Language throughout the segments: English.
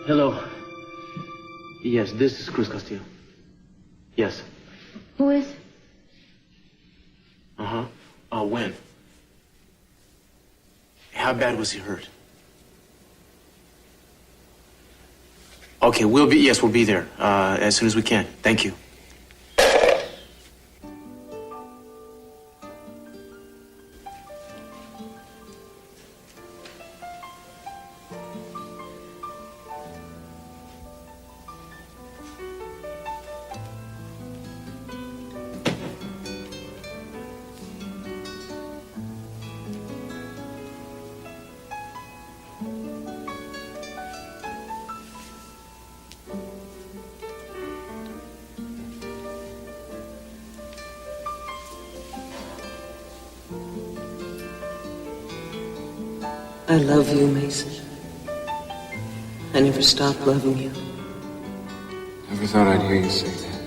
Hello. Yes, this is Cruz Castillo. Yes. Who is? Uh-huh. When? How bad was he hurt? Okay, we'll be there as soon as we can. Thank you. I love you, Mason. I never stopped loving you. Never thought I'd hear you say that.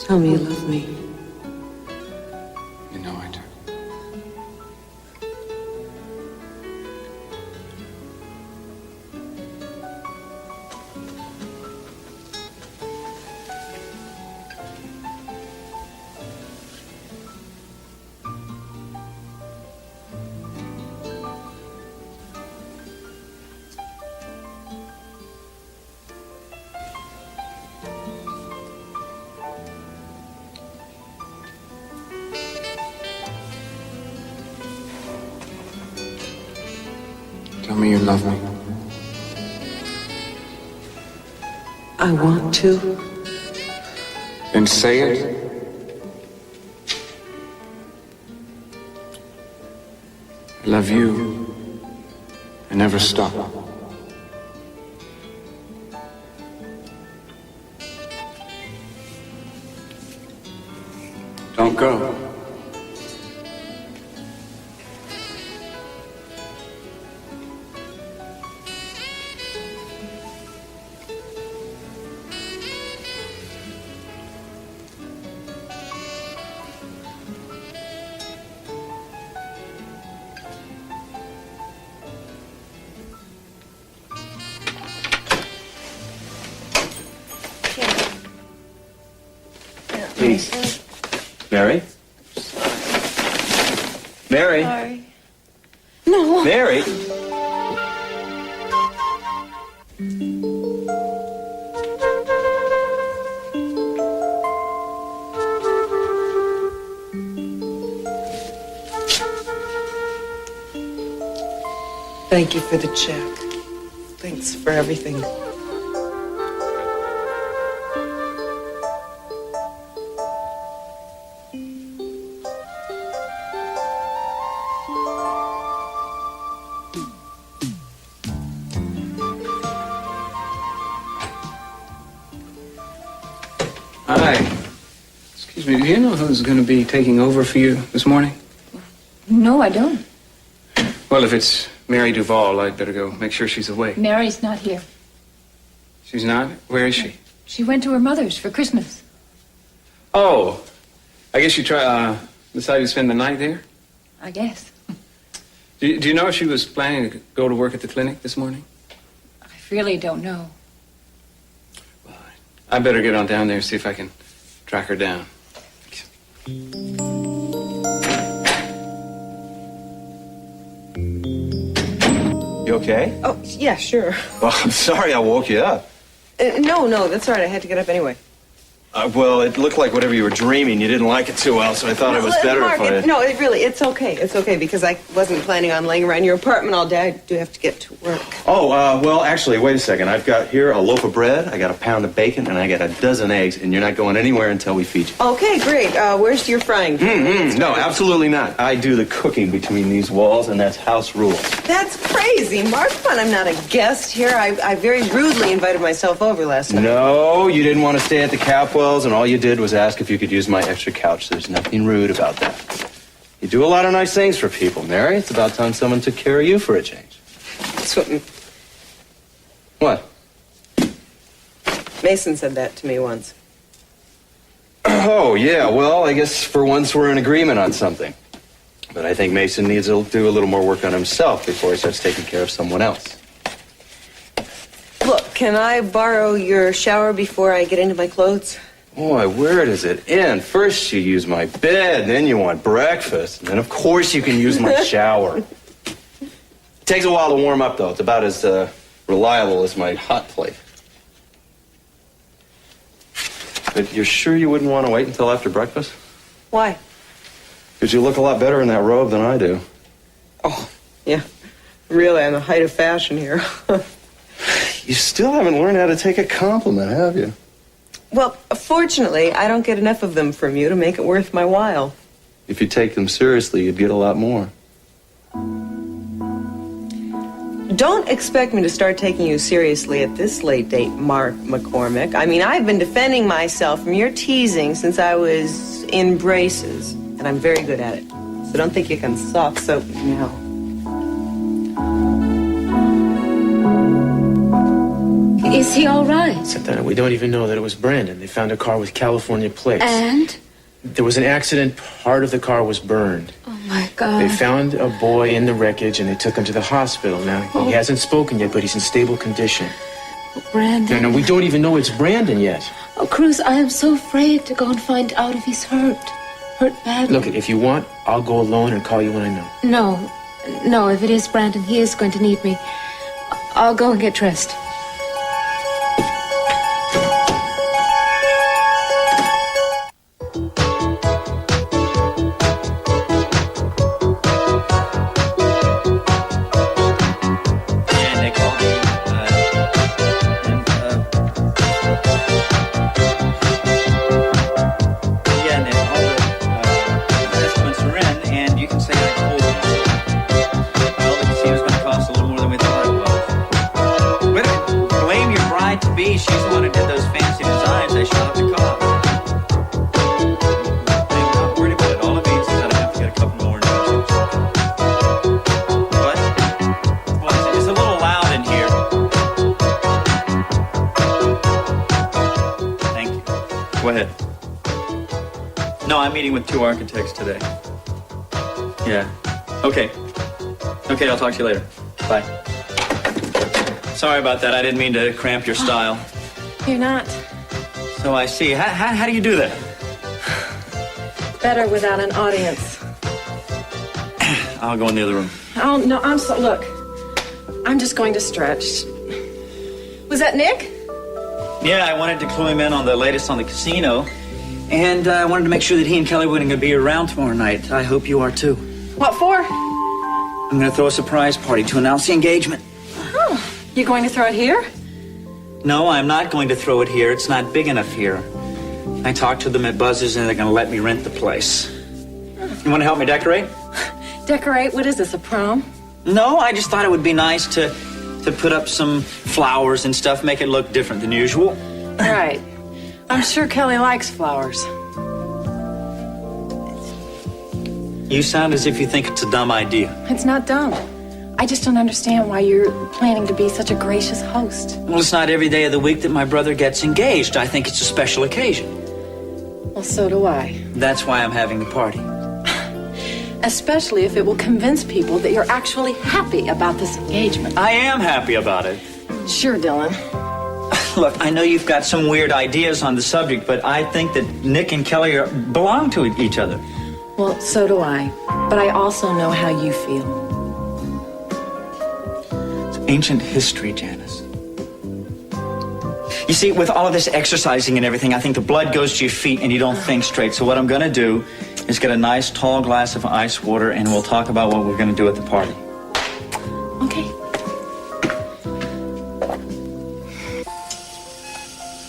Tell me you love me. You know I do. Tell me you love me. I want to. Then say it. I love you. I never stop. Don't go. Please. Mary? Mary? Sorry. No. Mary? Thank you for the check. Thanks for everything. Hi. Excuse me, do you know who's going to be taking over for you this morning? No, I don't. Well, if it's Mary Duval, I'd better go make sure she's awake. Mary's not here. She's not? Where is she? She went to her mother's for Christmas. Oh, I guess you decided to spend the night there? I guess. Do you know if she was planning to go to work at the clinic this morning? I really don't know. Well, I better get on down there and see if I can track her down. You okay? Oh, yeah, sure. Well, I'm sorry I woke you up. No, that's all right. I had to get up anyway. Well, it looked like whatever you were dreaming, you didn't like it too well, so I thought it was better Mark, if I... No, it's okay. It's okay, because I wasn't planning on laying around your apartment all day. I do have to get to work. Oh, well, actually, wait a second. I've got here a loaf of bread, I got a pound of bacon, and I got a dozen eggs, and you're not going anywhere until we feed you. Okay, great. Where's your frying pan? No, absolutely not. I do the cooking between these walls, and that's house rules. That's crazy, Mark. But I'm not a guest here. I very rudely invited myself over last night. No, you didn't want to stay at the Capwells, and all you did was ask if you could use my extra couch. There's nothing rude about that. You do a lot of nice things for people, Mary. It's about time someone took care of you for a change. That's what What? Mason said that to me once. Oh, yeah, well, I guess for once we're in agreement on something. But I think Mason needs to do a little more work on himself before he starts taking care of someone else. Look, can I borrow your shower before I get into my clothes? Boy, where does it end? First you use my bed, then you want breakfast, and then of course you can use my shower. Takes a while to warm up, though. It's about as reliable as my hot plate. But you're sure you wouldn't want to wait until after breakfast? Why? Because you look a lot better in that robe than I do. Oh, yeah. Really, I'm the height of fashion here. You still haven't learned how to take a compliment, have you? Well, fortunately, I don't get enough of them from you to make it worth my while. If you take them seriously, you'd get a lot more. Don't expect me to start taking you seriously at this late date, Mark McCormick. I mean, I've been defending myself from your teasing since I was in braces, and I'm very good at it. So don't think you can soft soap me now. Is he all right? Santana, we don't even know that it was Brandon. They found a car with California plates. And? There was an accident. Part of the car was burned. Oh, my God. They found a boy in the wreckage, and they took him to the hospital. Now, he hasn't spoken yet, but he's in stable condition. Oh, Brandon. No, we don't even know it's Brandon yet. Oh, Cruz, I am so afraid to go and find out if he's hurt. Hurt badly. Look, if you want, I'll go alone and call you when I know. No, if it is Brandon, he is going to need me. I'll go and get dressed. With 2 architects today. Yeah. Okay, I'll talk to you later. Bye. Sorry about that. I didn't mean to cramp your style. You're not. So I see. How do you do that? Better without an audience. I'll go in the other room. Oh, no, look. I'm just going to stretch. Was that Nick? Yeah, I wanted to clue him in on the latest on the casino. And I wanted to make sure that he and Kelly were going to be around tomorrow night. I hope you are too. What for? I'm going to throw a surprise party to announce the engagement. Oh, you going to throw it here? No, I'm not going to throw it here. It's not big enough here. I talked to them at Buzz's and they're going to let me rent the place. You want to help me decorate? Decorate? What is this, a prom? No, I just thought it would be nice to put up some flowers and stuff, make it look different than usual. Right. I'm sure Kelly likes flowers. You sound as if you think it's a dumb idea. It's not dumb. I just don't understand why you're planning to be such a gracious host. Well, it's not every day of the week that my brother gets engaged. I think it's a special occasion. Well, so do I. That's why I'm having the party. Especially if it will convince people that you're actually happy about this engagement. I am happy about it. Sure, Dylan. Look, I know you've got some weird ideas on the subject, but I think that Nick and Kelly belong to each other. Well, so do I. But I also know how you feel. It's ancient history, Janice. You see, with all of this exercising and everything, I think the blood goes to your feet and you don't think straight. So what I'm going to do is get a nice tall glass of ice water and we'll talk about what we're going to do at the party. Okay.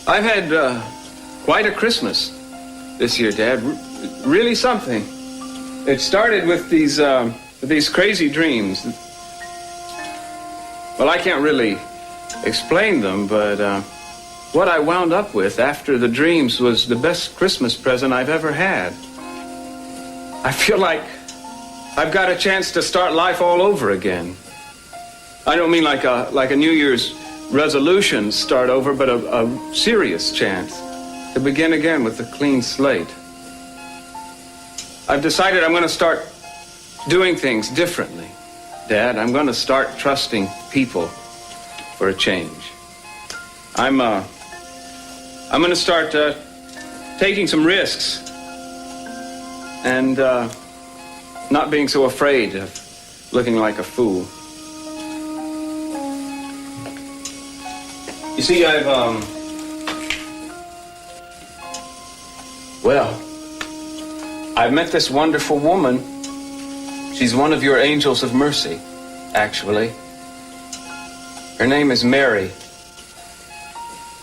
I've had quite a Christmas this year, Dad. Really something. It started with these crazy dreams. Well, I can't really explain them, but what I wound up with after the dreams was the best Christmas present I've ever had. I feel like I've got a chance to start life all over again. I don't mean like a New Year's resolution start over, but a serious chance to begin again with a clean slate. I've decided I'm going to start doing things differently, Dad. I'm going to start trusting people for a change. I'm going to start taking some risks and not being so afraid of looking like a fool. You see, I've met this wonderful woman. She's one of your angels of mercy, actually. Her name is Mary.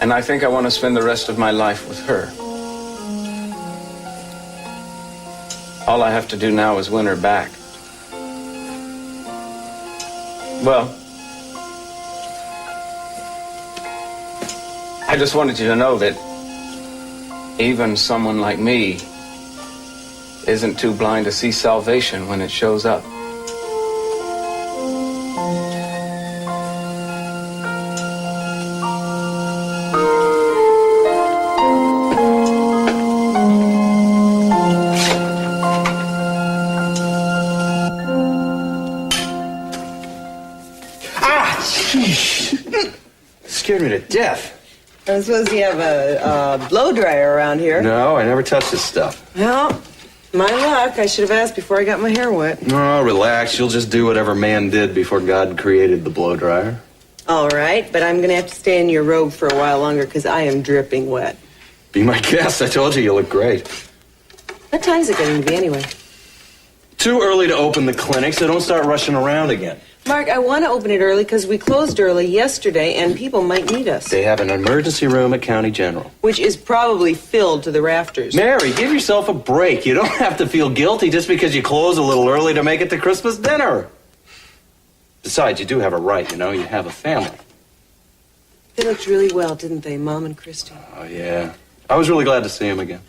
And I think I want to spend the rest of my life with her. All I have to do now is win her back. Well, I just wanted you to know that even someone like me isn't too blind to see salvation when it shows up. Scared me to death. I suppose you have a blow dryer around here. No, I never touched this stuff. Well, my luck. I should have asked before I got my hair wet. No, relax. You'll just do whatever man did before God created the blow dryer. All right, but I'm going to have to stay in your robe for a while longer because I am dripping wet. Be my guest. I told you you look great. What time is it going to be anyway? Too early to open the clinic, so don't start rushing around again. Mark, I want to open it early because we closed early yesterday and people might need us. They have an emergency room at County General. Which is probably filled to the rafters. Mary, give yourself a break. You don't have to feel guilty just because you close a little early to make it to Christmas dinner. Besides, you do have a right, you know. You have a family. They looked really well, didn't they, Mom and Christy? Oh, yeah. I was really glad to see him again.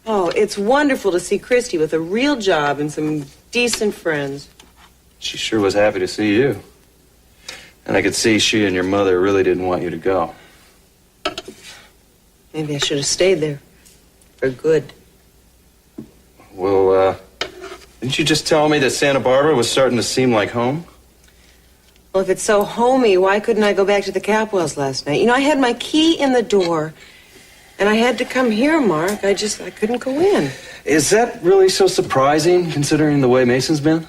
Oh, it's wonderful to see Christy with a real job and some decent friends. She sure was happy to see you. And I could see she and your mother really didn't want you to go. Maybe I should have stayed there. For good. Well, didn't you just tell me that Santa Barbara was starting to seem like home? Well, if it's so homey, why couldn't I go back to the Capwells last night? You know, I had my key in the door, and I had to come here, Mark. I couldn't go in. Is that really so surprising, considering the way Mason's been?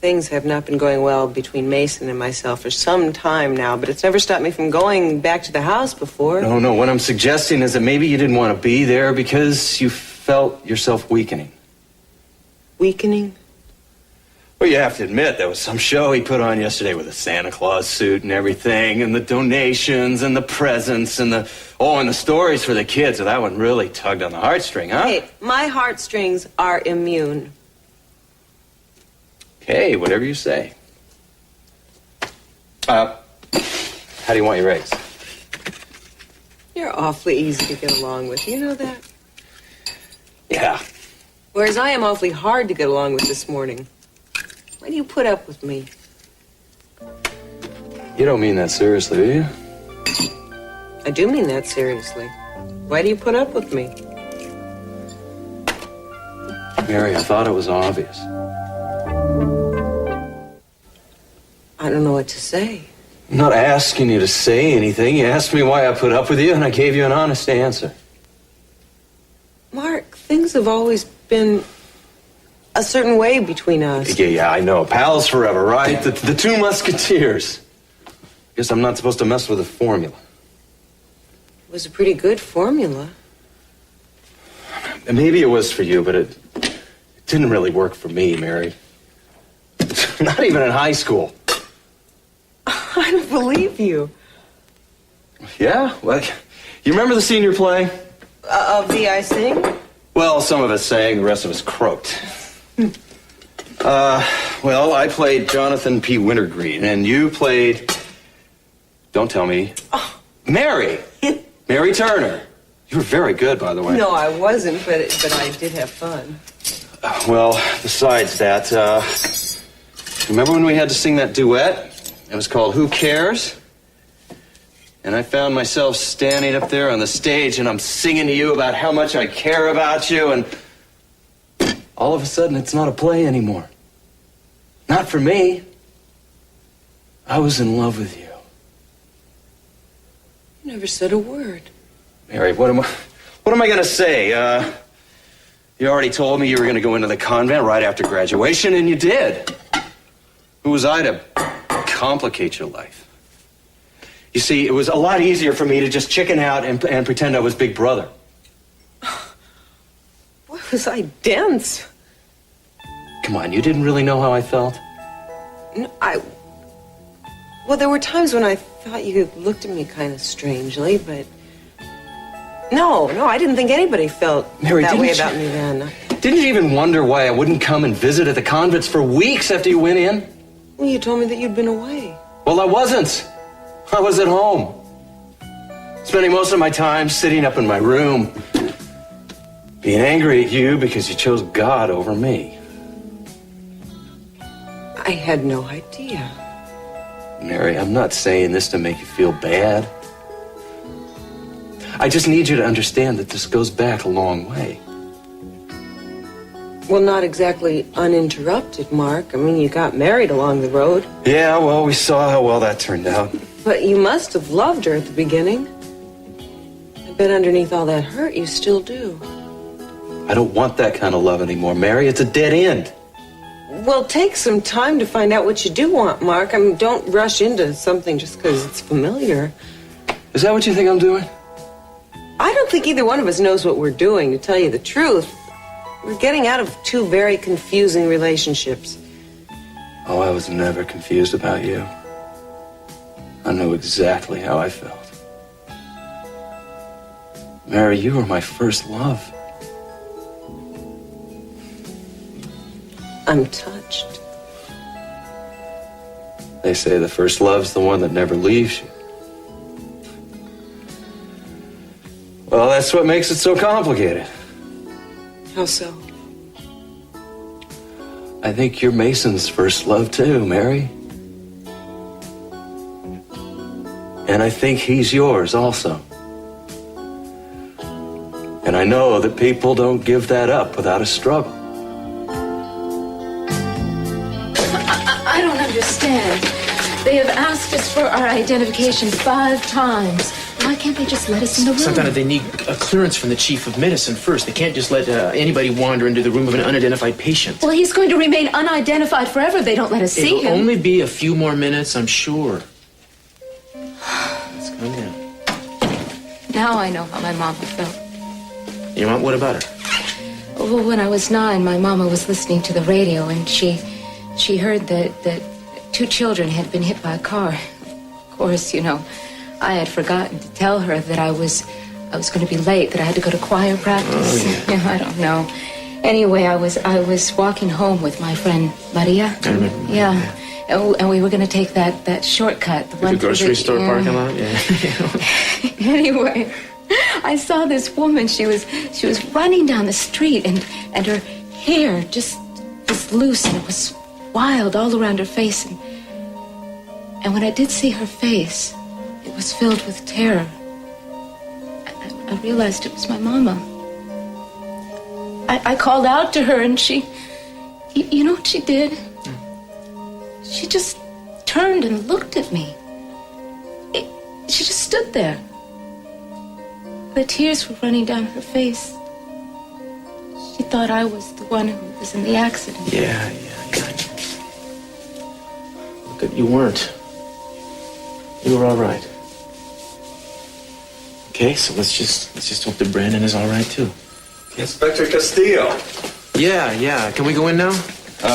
Things have not been going well between Mason and myself for some time now, but it's never stopped me from going back to the house before. No. What I'm suggesting is that maybe you didn't want to be there because you felt yourself weakening. Weakening? Well, you have to admit, there was some show he put on yesterday with a Santa Claus suit and everything, and the donations and the presents and the stories for the kids. So that one really tugged on the heartstring, huh? Hey, my heartstrings are immune. Okay, whatever you say. How do you want your eggs? You're awfully easy to get along with. You know that? Yeah. Whereas I am awfully hard to get along with this morning. Why do you put up with me? You don't mean that seriously, do you? I do mean that seriously. Why do you put up with me? Mary, I thought it was obvious. I don't know what to say. I'm not asking you to say anything. You asked me why I put up with you, and I gave you an honest answer. Mark, things have always been a certain way between us. Yeah, I know. Pals forever, right? The two musketeers. Guess I'm not supposed to mess with the formula. It was a pretty good formula. Maybe it was for you, but it didn't really work for me, Mary. Not even in high school. I don't believe you. Yeah? Well, you remember the senior play? Of the I Sing? Well, some of us sang, the rest of us croaked. Well, I played Jonathan P. Wintergreen, and you played... Don't tell me. Oh. Mary! Mary Turner. You were very good, by the way. No, I wasn't, but I did have fun. Well, besides that, remember when we had to sing that duet? It was called Who Cares? And I found myself standing up there on the stage, and I'm singing to you about how much I care about you, and all of a sudden it's not a play anymore. Not for me. I was in love with you. You never said a word. Mary, what am I going to say? You already told me you were going to go into the convent right after graduation, and you did. Who was I to complicate your life? You see, it was a lot easier for me to just chicken out and pretend I was Big Brother. Boy, was I dense. Come on, you didn't really know how I felt? No, well, there were times when I thought you looked at me kind of strangely, but... No, I didn't think anybody felt Mary, that way you- about me then. Didn't you even wonder why I wouldn't come and visit at the convents for weeks after you went in? Well, you told me that you'd been away. Well, I wasn't. I was at home. Spending most of my time sitting up in my room, being angry at you because you chose God over me. I had no idea. Mary, I'm not saying this to make you feel bad. I just need you to understand that this goes back a long way. Well, not exactly uninterrupted, Mark. I mean, you got married along the road. Yeah, well, we saw how well that turned out. But you must have loved her at the beginning. I bet underneath all that hurt, you still do. I don't want that kind of love anymore, Mary. It's a dead end. Well, take some time to find out what you do want, Mark. I mean, don't rush into something just because it's familiar. Is that what you think I'm doing? I don't think either one of us knows what we're doing, to tell you the truth. We're getting out of two very confusing relationships. Oh, I was never confused about you. I knew exactly how I felt. Mary, you were my first love. I'm touched. They say the first love's the one that never leaves you. Well, that's what makes it so complicated. How so? I think you're Mason's first love too, Mary. And I think he's yours also. And I know that people don't give that up without a struggle. I don't understand. They have asked us for our identification 5 times. Why can't they just let us in the room? Santana, they need a clearance from the chief of medicine first. They can't just let anybody wander into the room of an unidentified patient. Well, he's going to remain unidentified forever if they don't let us see It'll him. only be a few more minutes, I'm sure. Let's go now. Now I know how my mama felt. Your mom, what about her? Well, when I was 9, my mama was listening to the radio, and she heard that 2 children had been hit by a car. Of course, you know, I had forgotten to tell her that I was going to be late, that I had to go to choir practice. Oh, yeah. I don't know. Anyway, I was walking home with my friend Maria. I remember. Yeah. And we were going to take that shortcut. The one The grocery store yeah. parking lot? Yeah. Anyway, I saw this woman. She was running down the street, and her hair just was loose, and it was wild all around her face. And when I did see her face, it was filled with terror. I realized it was my mama. I called out to her, and she, you know what she did? She just turned and looked at me. She just stood there. The tears were running down her face. She thought I was the one who was in the accident. Yeah. Look, you weren't. You were all right. Okay, so let's just hope that Brandon is all right too. Inspector Castillo. Yeah. Can we go in now?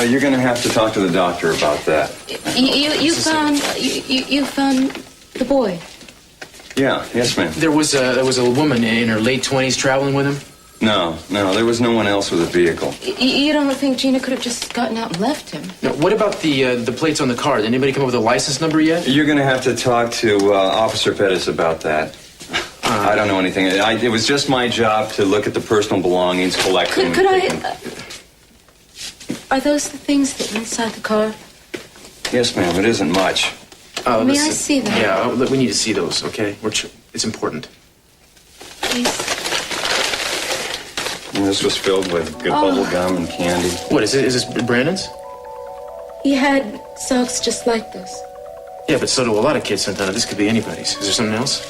You're going to have to talk to the doctor about that. You found the boy. Yeah, yes, ma'am. There was a woman in her late 20s traveling with him. No, there was no one else with a vehicle. You don't think Gina could have just gotten out and left him? Now, what about the plates on the car? Did anybody come up with a license number yet? You're going to have to talk to Officer Pettis about that. I don't know anything. It was just my job to look at the personal belongings, collect them. Could I? Are those the things that are inside the car? Yes, ma'am. It isn't much. May I see them? Yeah, we need to see those, okay? It's important. Please. And this was filled with good bubble gum and candy. What is it? Is this Brandon's? He had socks just like this. Yeah, but so do a lot of kids, Santana. This could be anybody's. Is there something else?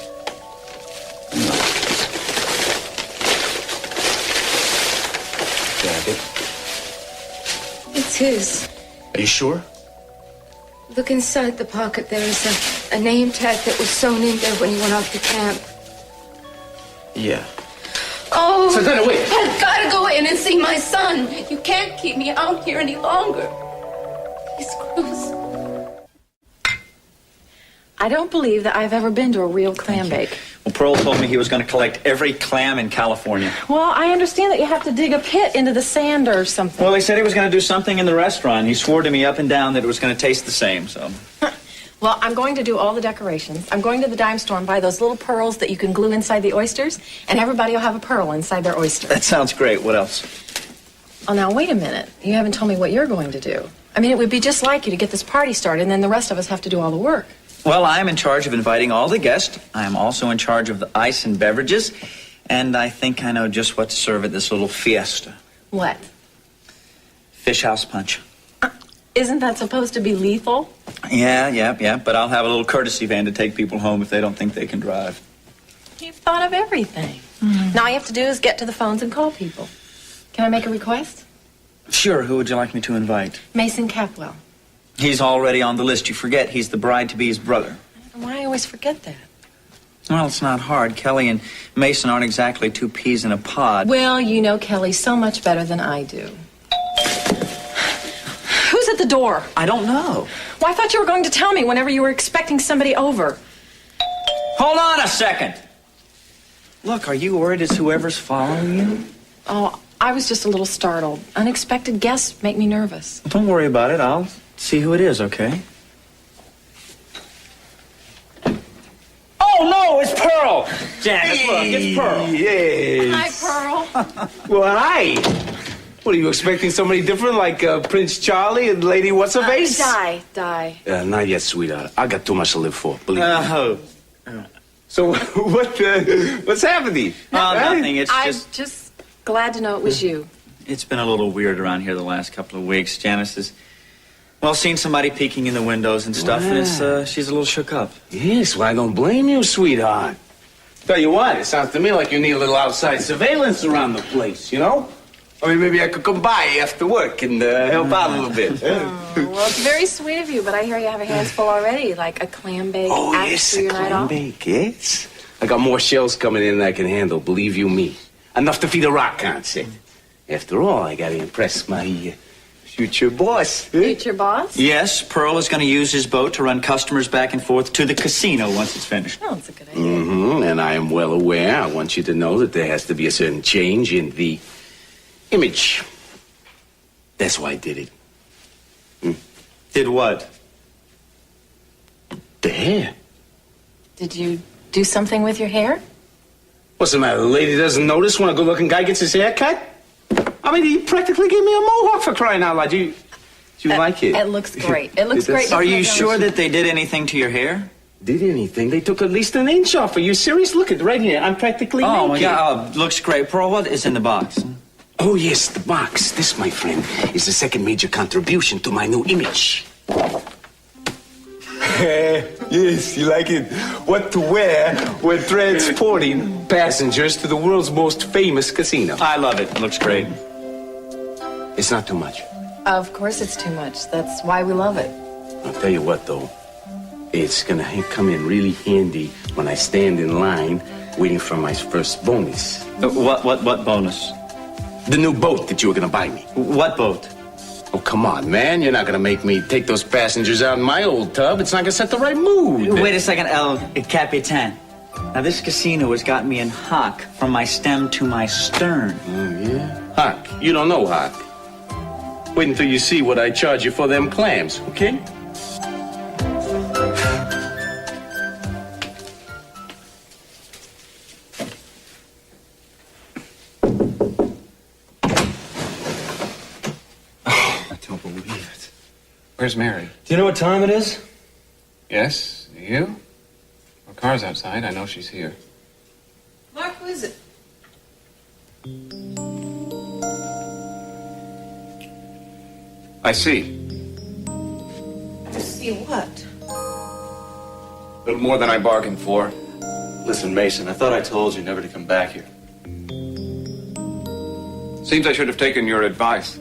Jacket. It's his. Are you sure? Look inside the pocket. There is a name tag that was sewn in there when he went off to camp. Yeah. Oh, Santana, wait. I've got to go in and see my son. You can't keep me out here any longer. Please, Cruz. I don't believe that I've ever been to a real clam bake. Well, Pearl told me he was going to collect every clam in California. Well, I understand that you have to dig a pit into the sand or something. Well, he said he was going to do something in the restaurant. He swore to me up and down that it was going to taste the same, so... Well, I'm going to do all the decorations. I'm going to the dime store and buy those little pearls that you can glue inside the oysters, and everybody will have a pearl inside their oyster. That sounds great. What else? Oh, now, wait a minute. You haven't told me what you're going to do. I mean, it would be just like you to get this party started, and then the rest of us have to do all the work. Well, I am in charge of inviting all the guests. I am also in charge of the ice and beverages, and I think I know just what to serve at this little fiesta. What? Fish house punch. Isn't that supposed to be lethal? Yeah, but I'll have a little courtesy van to take people home if they don't think they can drive. You've thought of everything. Now all you have to do is get to the phones and call people. Can I make a request? Sure, who would you like me to invite? Mason Capwell. He's already on the list. You forget he's the bride-to-be's brother. Why I always forget that? Well, it's not hard. Kelly and Mason aren't exactly two peas in a pod. Well, you know Kelly so much better than I do. Who's at the door? I don't know. Well, I thought you were going to tell me whenever you were expecting somebody over. Hold on a second. Look, are you worried it's whoever's following you? Oh, I was just a little startled. Unexpected guests make me nervous. Well, don't worry about it. I'll see who it is, okay? Oh, no, it's Pearl. Janice, look, it's Pearl. Yes. Hi, Pearl. Well, hi. What, are you expecting somebody different like Prince Charlie and Lady What's-Her-Face? Die. Not yet, sweetheart. I got too much to live for, believe me. Oh. So what's happening? Oh, nothing. It's I'm just... just glad to know it was you. It's been a little weird around here the last couple of weeks. Janice has, well, seen somebody peeking in the windows and stuff, and she's a little shook up. Yes, well, I don't blame you, sweetheart. Tell you what, it sounds to me like you need a little outside surveillance around the place, you know? I mean, maybe I could come by after work and help out a little bit. Well, it's very sweet of you, but I hear you have your hands full already, like a clam bake. Oh, yes, a clam bake, yes. I got more shells coming in than I can handle, believe you me. Enough to feed a rock concert. After all, I gotta impress my future boss. Future boss? Yes, Pearl is going to use his boat to run customers back and forth to the casino once it's finished. Oh, that's a good idea. Mm-hmm, and I am well aware. I want you to know that there has to be a certain change in the image. That's why I did it. Did what? The hair. Did you do something with your hair? What's the matter? The lady doesn't notice when a good-looking guy gets his hair cut? I mean, he practically gave me a mohawk for crying out loud. Do you like it? It looks great. It looks great. Are you sure that they did anything to your hair? Did anything? They took at least an inch off. Are you serious? Look at right here. I'm practically naked. Oh, my God. Oh, looks great. Pearl, what is in the box? Oh, yes, the box. This, my friend, is the second major contribution to my new image. Yes, you like it? What to wear when transporting passengers to the world's most famous casino. I love it. It looks great. It's not too much. Of course it's too much. That's why we love it. I'll tell you what, though. It's gonna come in really handy when I stand in line waiting for my first bonus. What bonus? The new boat that you were gonna buy me. What boat? Oh, come on, man. You're not gonna make me take those passengers out in my old tub. It's not gonna set the right mood. Wait a second, El Capitan. Now, this casino has got me in hock from my stem to my stern. Oh, yeah? Hock. You don't know hock. Wait until you see what I charge you for them clams, okay? Where's Mary? Do you know what time it is? Yes, you? Her car's outside. I know she's here. Mark, who is it? I see. See what? A little more than I bargained for. Listen, Mason, I thought I told you never to come back here. Seems I should have taken your advice.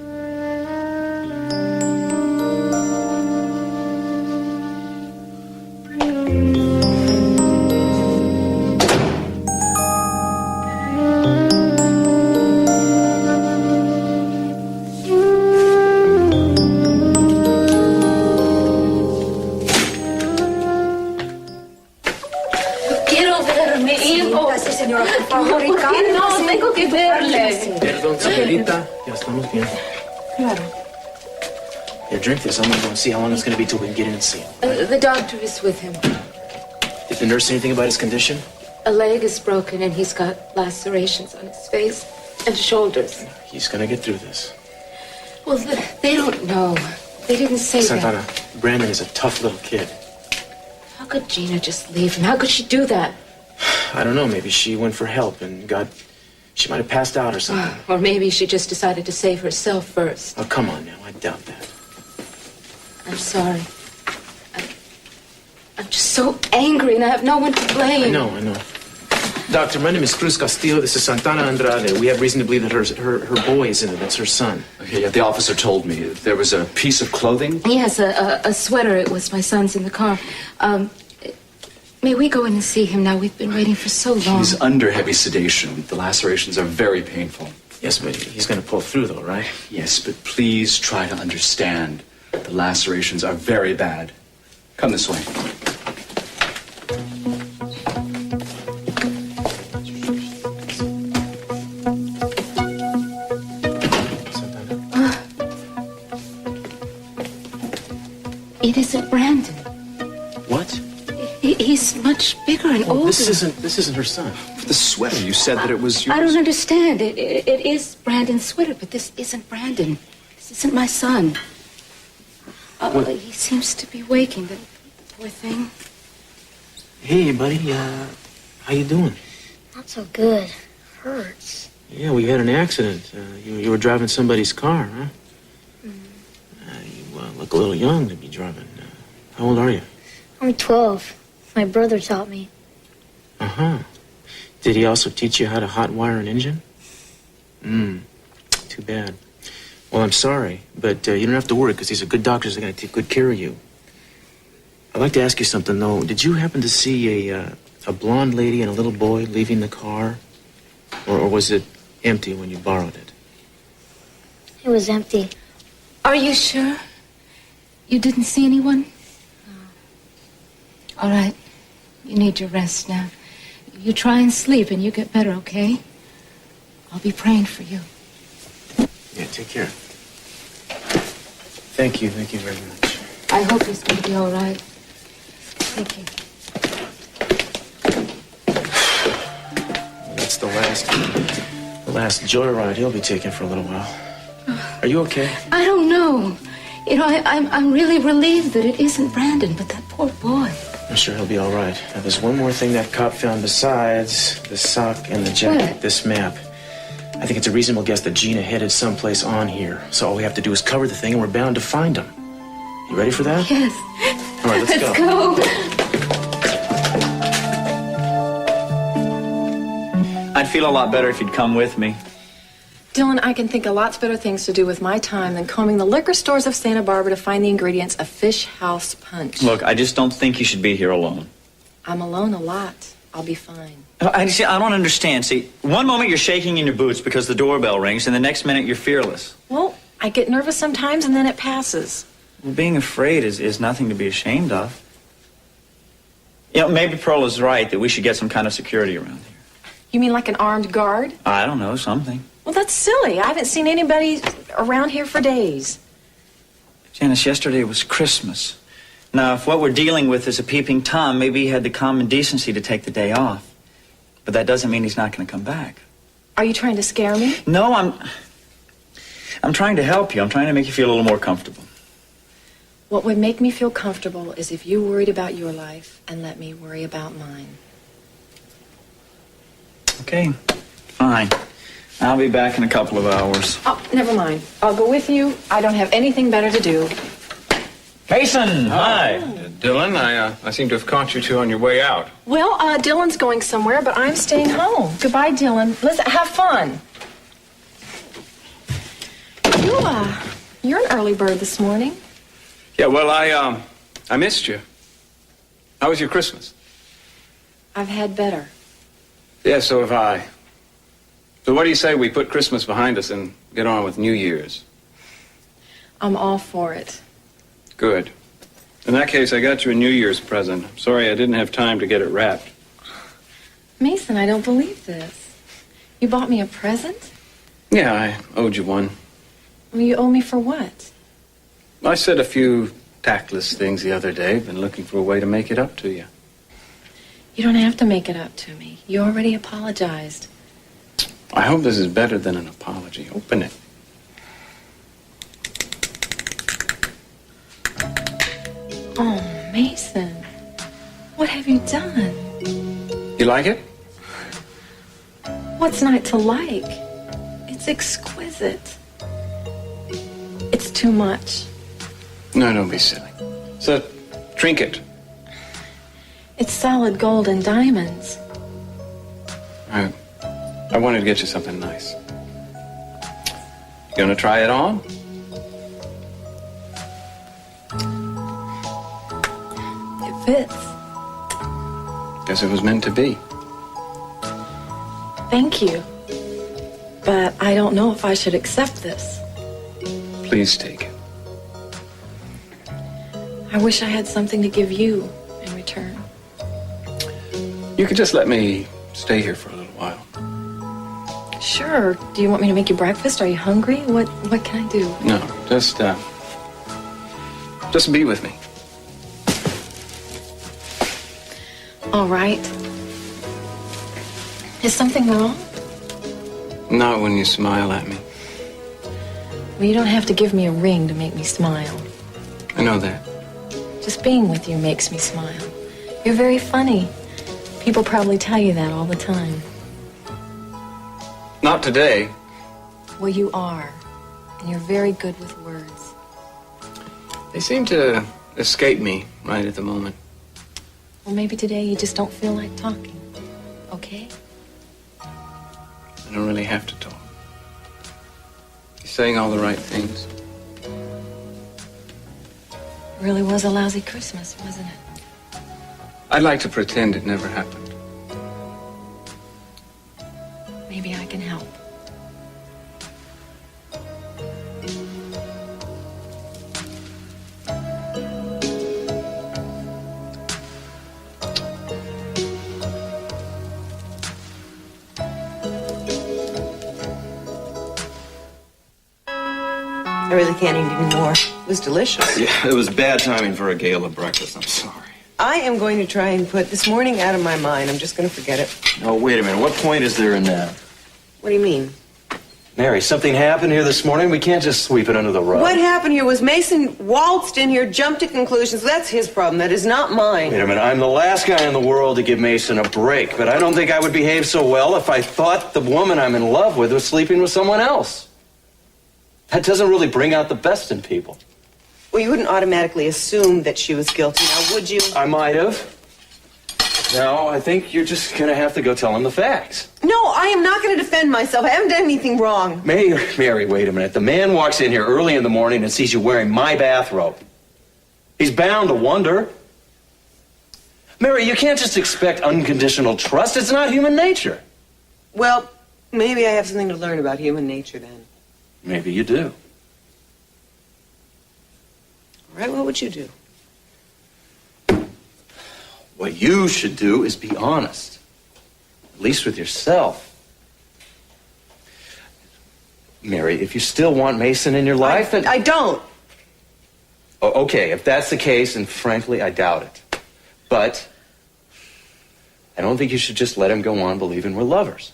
No, tengo que verle. Perdón, señorita. Ya estamos bien. Claro. Here, drink this. I'm gonna go and see how long it's gonna be till we can get in and see him. The doctor is with him. Did the nurse say anything about his condition? A leg is broken and he's got lacerations on his face and shoulders. He's gonna get through this. Well, they don't know. They didn't say Santana, that. Brandon is a tough little kid. How could Gina just leave him? How could she do that? I don't know. Maybe she went for help and she might have passed out or something. Or maybe she just decided to save herself first. Oh, come on now. I doubt that. I'm sorry. I'm just so angry and I have no one to blame. I know. Doctor, my name is Cruz Castillo. This is Santana Andrade. We have reason to believe that her boy is in it. That's her son. Okay, yeah, the officer told me there was a piece of clothing. Yes, a sweater. It was my son's in the car. May we go in and see him now? We've been waiting for so long. He's under heavy sedation. The lacerations are very painful. Yes, but he's going to pull through, though, right? Yes, but please try to understand. The lacerations are very bad. Come this way. It isn't Brandon. What? He's much bigger and older. This isn't her son. The sweater, you said that it was yours. I don't understand. It is Brandon's sweater, but this isn't Brandon. This isn't my son. He seems to be waking, the poor thing. Hey, buddy. How you doing? Not so good. Hurts. Yeah, we had an accident. You were driving somebody's car, huh? You look a little young to be driving. How old are you? I'm 12. My brother taught me. Uh-huh. Did he also teach you how to hotwire an engine? Too bad. Well, I'm sorry, but you don't have to worry because these are good doctors. They're going to take good care of you. I'd like to ask you something, though. Did you happen to see a blonde lady and a little boy leaving the car? Or was it empty when you borrowed it? It was empty. Are you sure? You didn't see anyone? No. All right. You need your rest now. You try and sleep and you get better, okay? I'll be praying for you. Yeah, take care. Thank you very much. I hope he's going to be all right. Thank you. That's the last joyride he'll be taking for a little while. Are you okay? I don't know. You know, I'm really relieved that it isn't Brandon, but that poor boy. I'm sure he'll be all right. Now, there's one more thing that cop found besides the sock and the jacket. What? This map. I think it's a reasonable guess that Gina headed someplace on here. So all we have to do is cover the thing and we're bound to find him. You ready for that? Yes. All right, let's go. I'd feel a lot better if you'd come with me. Dylan, I can think of lots better things to do with my time than combing the liquor stores of Santa Barbara to find the ingredients of Fish House Punch. Look, I just don't think you should be here alone. I'm alone a lot. I'll be fine. I don't understand. See, one moment you're shaking in your boots because the doorbell rings, and the next minute you're fearless. Well, I get nervous sometimes and then it passes. Well, being afraid is nothing to be ashamed of. You know, maybe Pearl is right that we should get some kind of security around here. You mean like an armed guard? I don't know, something. Well, that's silly. I haven't seen anybody around here for days. Janice, yesterday was Christmas. Now, if what we're dealing with is a peeping Tom, maybe he had the common decency to take the day off. But that doesn't mean he's not going to come back. Are you trying to scare me? No, I'm trying to help you. I'm trying to make you feel a little more comfortable. What would make me feel comfortable is if you worried about your life and let me worry about mine. Okay, fine. I'll be back in a couple of hours. Oh, never mind. I'll go with you. I don't have anything better to do. Mason, hi. Dylan, I seem to have caught you two on your way out. Well, Dylan's going somewhere, but I'm staying home. Goodbye, Dylan. Listen, have fun. You're an early bird this morning. Yeah, well, I missed you. How was your Christmas? I've had better. Yeah, so have I. So what do you say we put Christmas behind us and get on with New Year's? I'm all for it. Good. In that case, I got you a New Year's present. I'm sorry I didn't have time to get it wrapped. Mason, I don't believe this. You bought me a present? Yeah, I owed you one. Well, you owe me for what? I said a few tactless things the other day. Been looking for a way to make it up to you. You don't have to make it up to me. You already apologized. I hope this is better than an apology. Open it. Oh, Mason. What have you done? You like it? What's not to like? It's exquisite. It's too much. No, don't be silly. It's a trinket. It's solid gold and diamonds. I wanted to get you something nice. You gonna try it on? It fits. Guess it was meant to be. Thank you. But I don't know if I should accept this. Please take it. I wish I had something to give you in return. You could just let me stay here for a little while. Sure. Do you want me to make you breakfast? Are you hungry? What can I do? No, just be with me. All right. Is something wrong? Not when you smile at me. Well, you don't have to give me a ring to make me smile. I know that. Just being with you makes me smile. You're very funny. People probably tell you that all the time. Not today. Well, you are. And you're very good with words. They seem to escape me right at the moment. Well, maybe today you just don't feel like talking. Okay? I don't really have to talk. You're saying all the right things. It really was a lousy Christmas, wasn't it? I'd like to pretend it never happened. Maybe I can help. I really can't eat anymore. It was delicious. Yeah, it was bad timing for a gala breakfast. I'm sorry. I am going to try and put this morning out of my mind. I'm just going to forget it. No, wait a minute. What point is there in that? What do you mean? Mary, something happened here this morning. We can't just sweep it under the rug. What happened here was Mason waltzed in here, jumped to conclusions. That's his problem. That is not mine. Wait a minute. I'm the last guy in the world to give Mason a break, but I don't think I would behave so well if I thought the woman I'm in love with was sleeping with someone else. That doesn't really bring out the best in people. Well, you wouldn't automatically assume that she was guilty, now would you? I might have. No, I think you're just going to have to go tell him the facts. No, I am not going to defend myself. I haven't done anything wrong. Mary, wait a minute. The man walks in here early in the morning and sees you wearing my bathrobe. He's bound to wonder. Mary, you can't just expect unconditional trust. It's not human nature. Well, maybe I have something to learn about human nature then. Maybe you do. All right, what would you do? What you should do is be honest. At least with yourself. Mary, if you still want Mason in your life, then... I don't. Oh, okay, if that's the case, and frankly, I doubt it. But I don't think you should just let him go on believing we're lovers.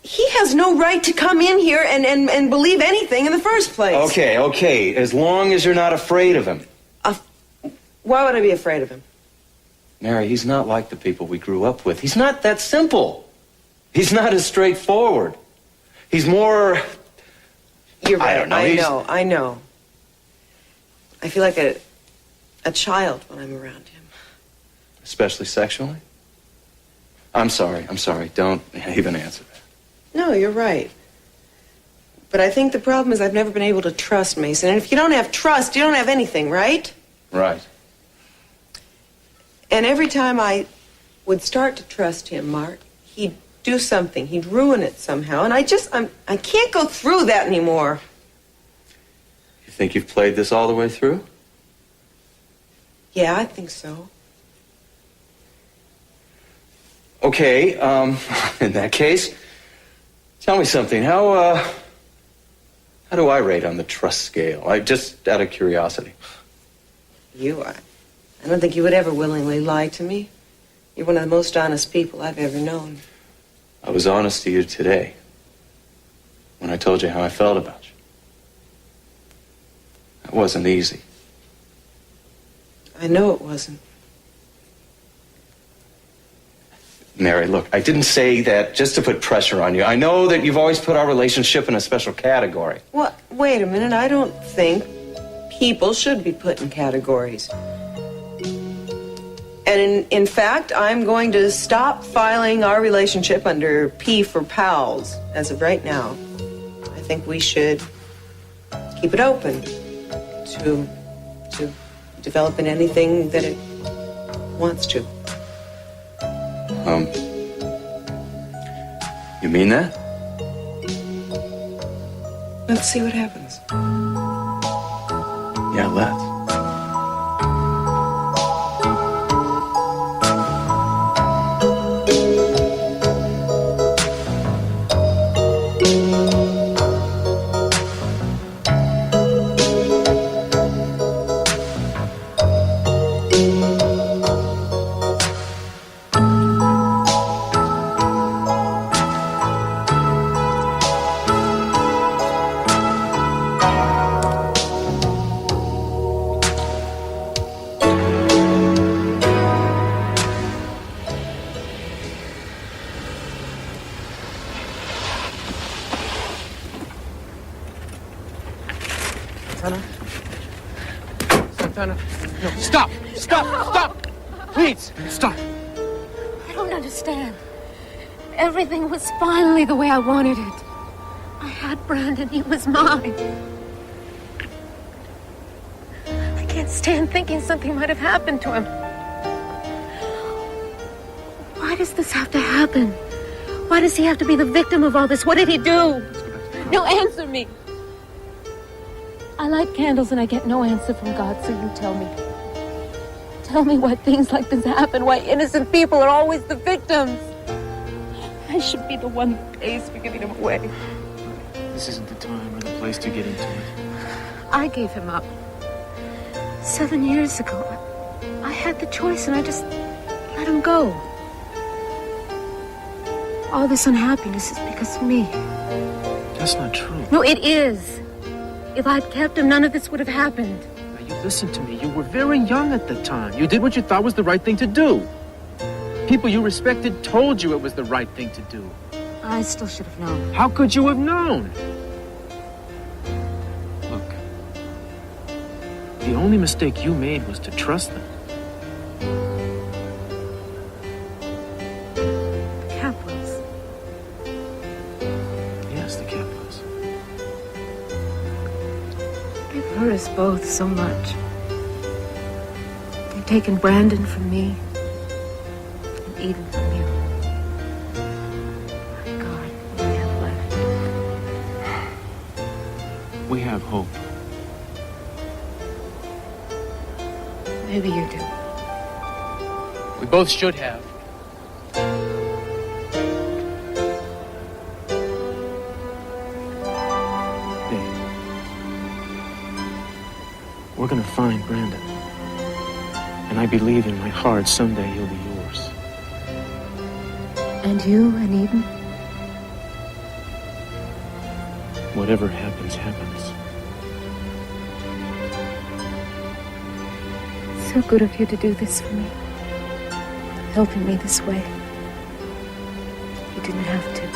He has no right to come in here and believe anything in the first place. Okay, as long as you're not afraid of him. Why would I be afraid of him? Mary, he's not like the people we grew up with. He's not that simple. He's not as straightforward. He's more... You're right. I don't know. I know. I feel like a child when I'm around him. Especially sexually? I'm sorry. Don't even answer that. No, you're right. But I think the problem is I've never been able to trust Mason. And if you don't have trust, you don't have anything, right? Right. And every time I would start to trust him, Mark, he'd do something. He'd ruin it somehow. And I can't go through that anymore. You think you've played this all the way through? Yeah, I think so. Okay, in that case, tell me something. How do I rate on the trust scale? Just out of curiosity. I don't think you would ever willingly lie to me. You're one of the most honest people I've ever known. I was honest to you today when I told you how I felt about you. It wasn't easy. I know it wasn't. Mary, look, I didn't say that just to put pressure on you. I know that you've always put our relationship in a special category. What? Wait a minute. I don't think people should be put in categories. And in fact, I'm going to stop filing our relationship under P for pals as of right now. I think we should keep it open to developing anything that it wants to. You mean that? Let's see what happens. Yeah, let's. Santana, no, stop! Stop! Please, stop. I don't understand. Everything was finally the way I wanted it. I had Brandon. He was mine. I can't stand thinking something might have happened to him. Why does this have to happen? Why does he have to be the victim of all this? What did he do? No, answer me. I light candles and I get no answer from God, so you tell me. Tell me why things like this happen, why innocent people are always the victims. I should be the one that pays for giving him away. This isn't the time or the place to get into it. I gave him up 7 years ago. I had the choice and I just let him go. All this unhappiness is because of me. That's not true. No, it is. If I'd kept him, none of this would have happened. Now, you listen to me. You were very young at the time. You did what you thought was the right thing to do. People you respected told you it was the right thing to do. I still should have known. How could you have known? Look, the only mistake you made was to trust them. The Capwells. Yes, the Capwells. They've hurt us both so much. They've taken Brandon from me and Eden from you. My God, what do we have left? We have hope. Maybe you do. We both should have. Dave, we're gonna find Brandon. And I believe in my heart someday he'll be yours. And you and Eden? Whatever happens, happens. So good of you to do this for me. Helping me this way. You didn't have to.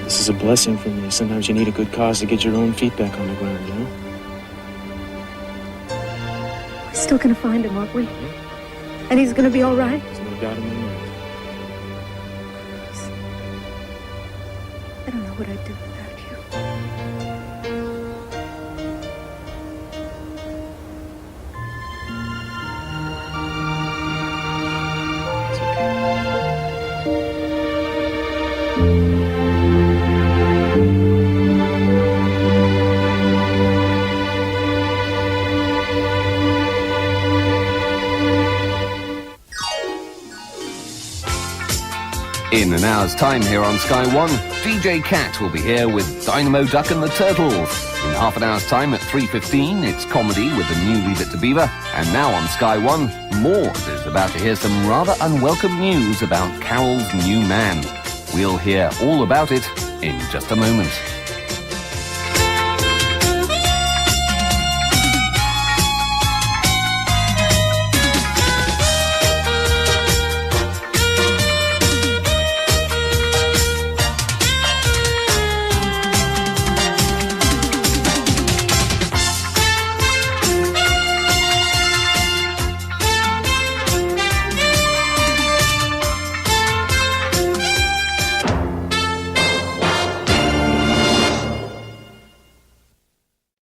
This is a blessing for me. Sometimes you need a good cause to get your own feet back on the ground, you know? We're still gonna find him, aren't we? And he's gonna be all right? There's no doubt in my mind. I don't know what I'd do without you. In an hour's time here on Sky One, DJ Cat will be here with Dynamo Duck and the Turtles. In half an hour's time at 3:15, it's comedy with the new Leave It to Beaver. And now on Sky One, Maud is about to hear some rather unwelcome news about Carol's new man. We'll hear all about it in just a moment.